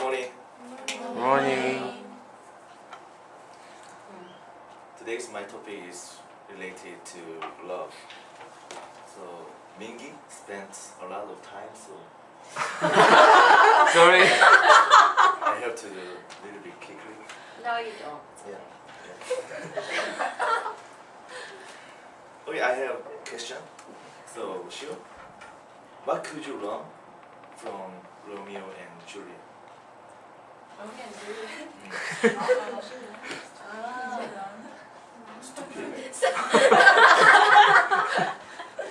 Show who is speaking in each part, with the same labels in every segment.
Speaker 1: morning.
Speaker 2: Morning.
Speaker 1: Today's my topic is related to love. So Mingi spent a lot of time, so
Speaker 2: Sorry.
Speaker 1: I have to do a little bit quickly.
Speaker 3: No, you don't.
Speaker 1: Okay, I have a question. So Shio, what could you learn from Romeo and Juliet?
Speaker 3: Romeo and Juliet.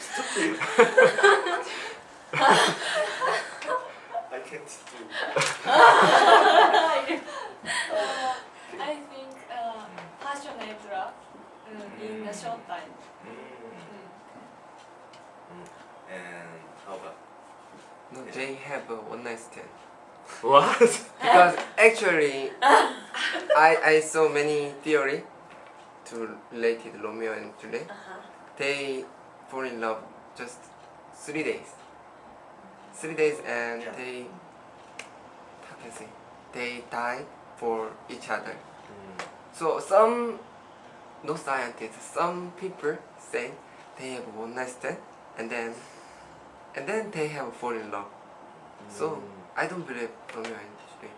Speaker 1: Stupid. I can't do.
Speaker 4: I think passionate love in a short time.
Speaker 1: And how about?
Speaker 2: No, they have a one night stand.
Speaker 1: What?
Speaker 2: Because actually, I saw many theory to related Romeo and Juliet. They fall in love just 3 days. 3 days and
Speaker 1: Yeah.
Speaker 2: they, how can I say, they die for each other. So some, no scientists, some people say they have one night stand and then they have fall in love. So I don't believe Romeo and Juliet.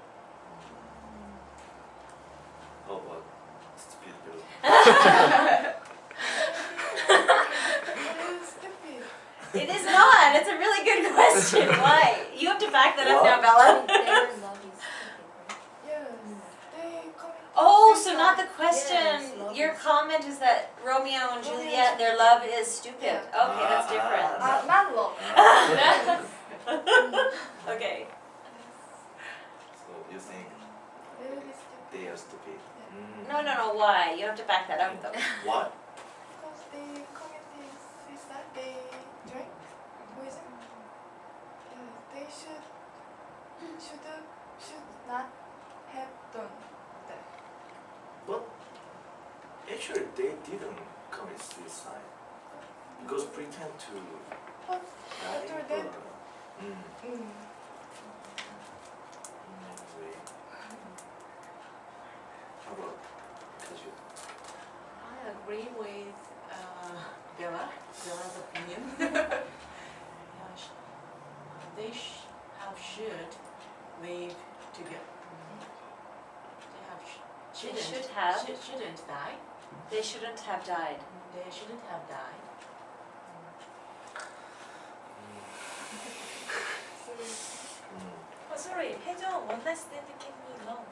Speaker 1: How about stupid girl?
Speaker 4: Stupid.
Speaker 3: It is not. It's a really good question. Why? You have to back that up now,
Speaker 1: What?
Speaker 3: Bella.
Speaker 4: Their love is stupid, right?
Speaker 5: Yes, they come.
Speaker 3: Oh, so not the question.
Speaker 4: Yes, love
Speaker 3: Your
Speaker 4: is-
Speaker 3: comment is that Romeo and
Speaker 5: Romeo and
Speaker 3: Juliet, their love is stupid. Okay, that's different.
Speaker 5: Not love.
Speaker 3: Okay.
Speaker 1: So you think
Speaker 5: Really stupid.
Speaker 1: they are stupid?
Speaker 3: No. Why? You have to back that up, though.
Speaker 1: What?
Speaker 5: Because they committed suicide, they drink poison. They should not have done that.
Speaker 1: But actually they didn't commit suicide because pretend to
Speaker 5: But
Speaker 1: die.
Speaker 5: after that,
Speaker 1: Anyway. How about Kaju?
Speaker 6: I agree with Bella's opinion. Yeah, they should live together.
Speaker 3: They should have.
Speaker 6: Shouldn't die.
Speaker 3: They shouldn't have died.
Speaker 6: They shouldn't have died.
Speaker 4: Oh, sorry. Haejeon one night stand can mean love.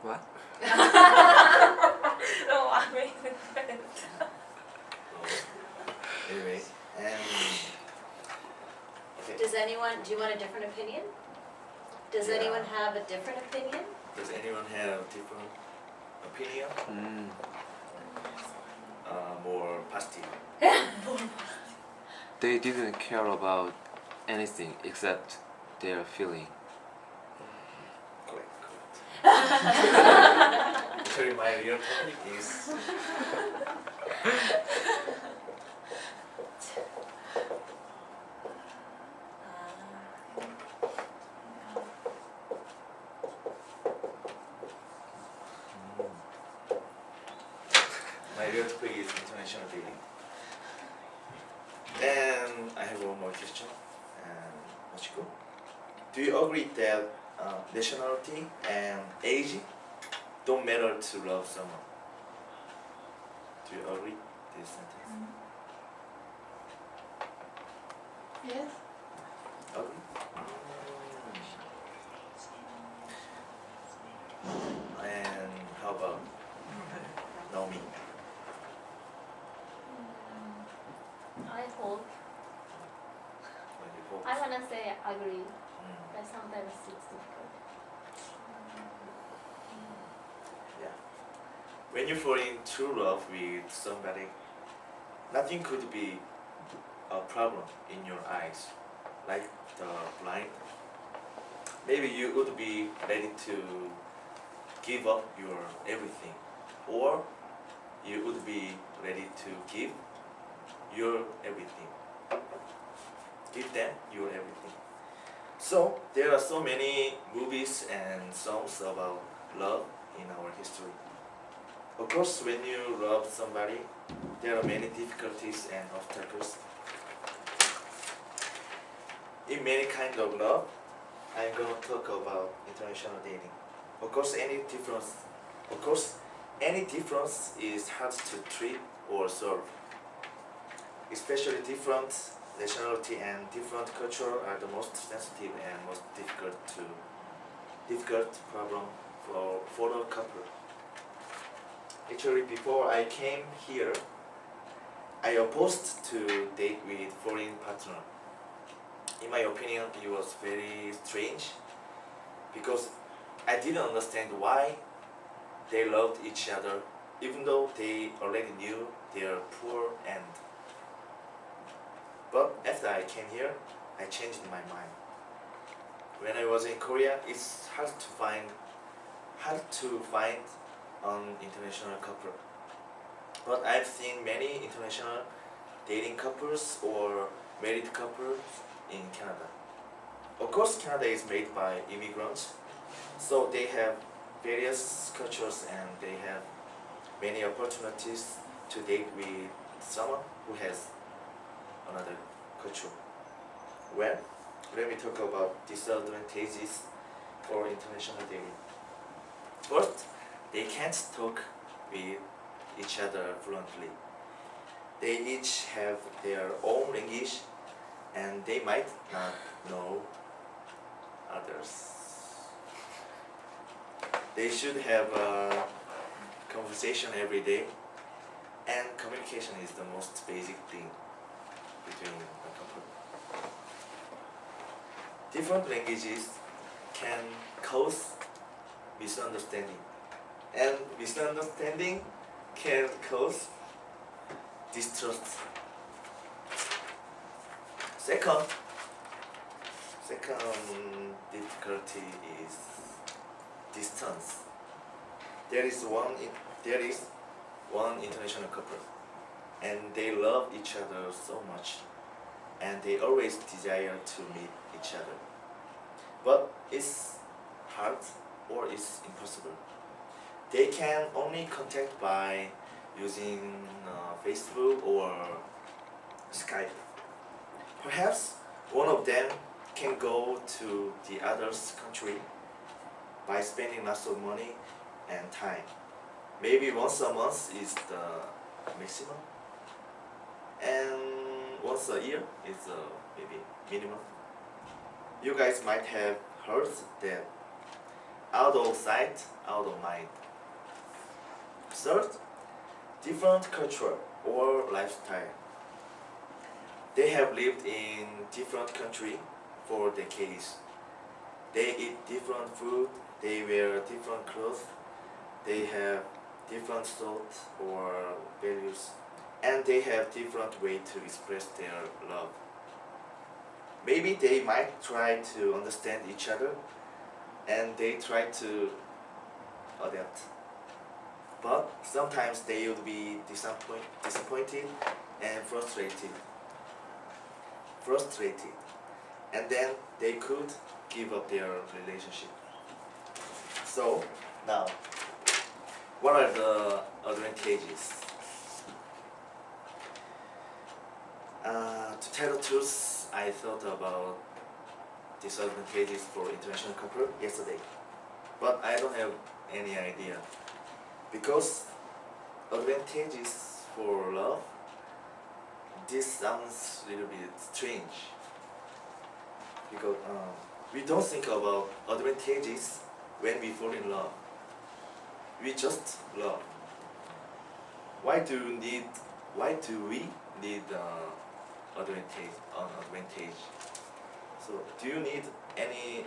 Speaker 2: What?
Speaker 4: No, I mean.
Speaker 1: Anyway, and okay.
Speaker 3: Do you want a different opinion? Does
Speaker 1: Yeah.
Speaker 3: anyone have a different opinion?
Speaker 1: Does anyone have different opinion? More positive.
Speaker 7: They didn't care about anything except their feeling.
Speaker 1: Correct. Actually, my real topic is my real topic is international dating. And I have one more question. Machiko, do you agree that nationality and age don't matter to love someone? Do you agree this sentence?
Speaker 4: Yes.
Speaker 1: Agree? And how about Naomi?
Speaker 4: I hope.
Speaker 1: What do you hope?
Speaker 4: I wanna say agree,
Speaker 1: Mm,
Speaker 4: but sometimes it's difficult.
Speaker 1: yeah. When you fall in true love with somebody, nothing could be a problem in your eyes, like the blind. Maybe you would be ready to give up your everything, or you would be ready to give your everything. Give them your everything. So there are so many movies and songs about love in our history. Of course, when you love somebody, there are many difficulties and obstacles. In many kinds of love, I'm gonna talk about international dating. Of course, any difference is hard to treat or solve. Especially different nationality and different culture are the most sensitive and most difficult problem for a couple. Actually, before I came here, I opposed to date with foreign partner. In my opinion, it was very strange because I didn't understand why they loved each other even though they already knew their poor end. But after I came here, I changed my mind. When I was in Korea, it's hard to find an international couple. But I've seen many international dating couples or married couples in Canada. Of course, Canada is made by immigrants, so they have various cultures and they have many opportunities to date with someone who has another culture. Well, let me talk about disadvantages for international dating. First, they can't talk with each other fluently. They each have their own language and they might not know others. They should have a conversation every day, and communication is the most basic thing between a couple. Different languages can cause misunderstanding, and misunderstanding can cause distrust. Second difficulty is distance. There is one international couple, and they love each other so much, and they always desire to meet each other. But it's hard or it's impossible. They can only contact by using Facebook or Skype. Perhaps one of them can go to the other's country by spending lots of money and time. Maybe once a month is the maximum, and once a year is maybe minimum. You guys might have heard that out of sight, out of mind. Third, different culture or lifestyle. They have lived in different country for decades. They eat different food, they wear different clothes, they have different thoughts or values, and they have different way to express their love. Maybe they might try to understand each other and they try to adapt. But sometimes they would be disappointed and frustrated, and then they could give up their relationship. So now, what are the advantages? To tell the truth, I thought about disadvantages for international couple yesterday, but I don't have any idea because advantages for love. This sounds a little bit strange because we don't think about advantages when we fall in love. We just love. Why do we need advantage? So do you need any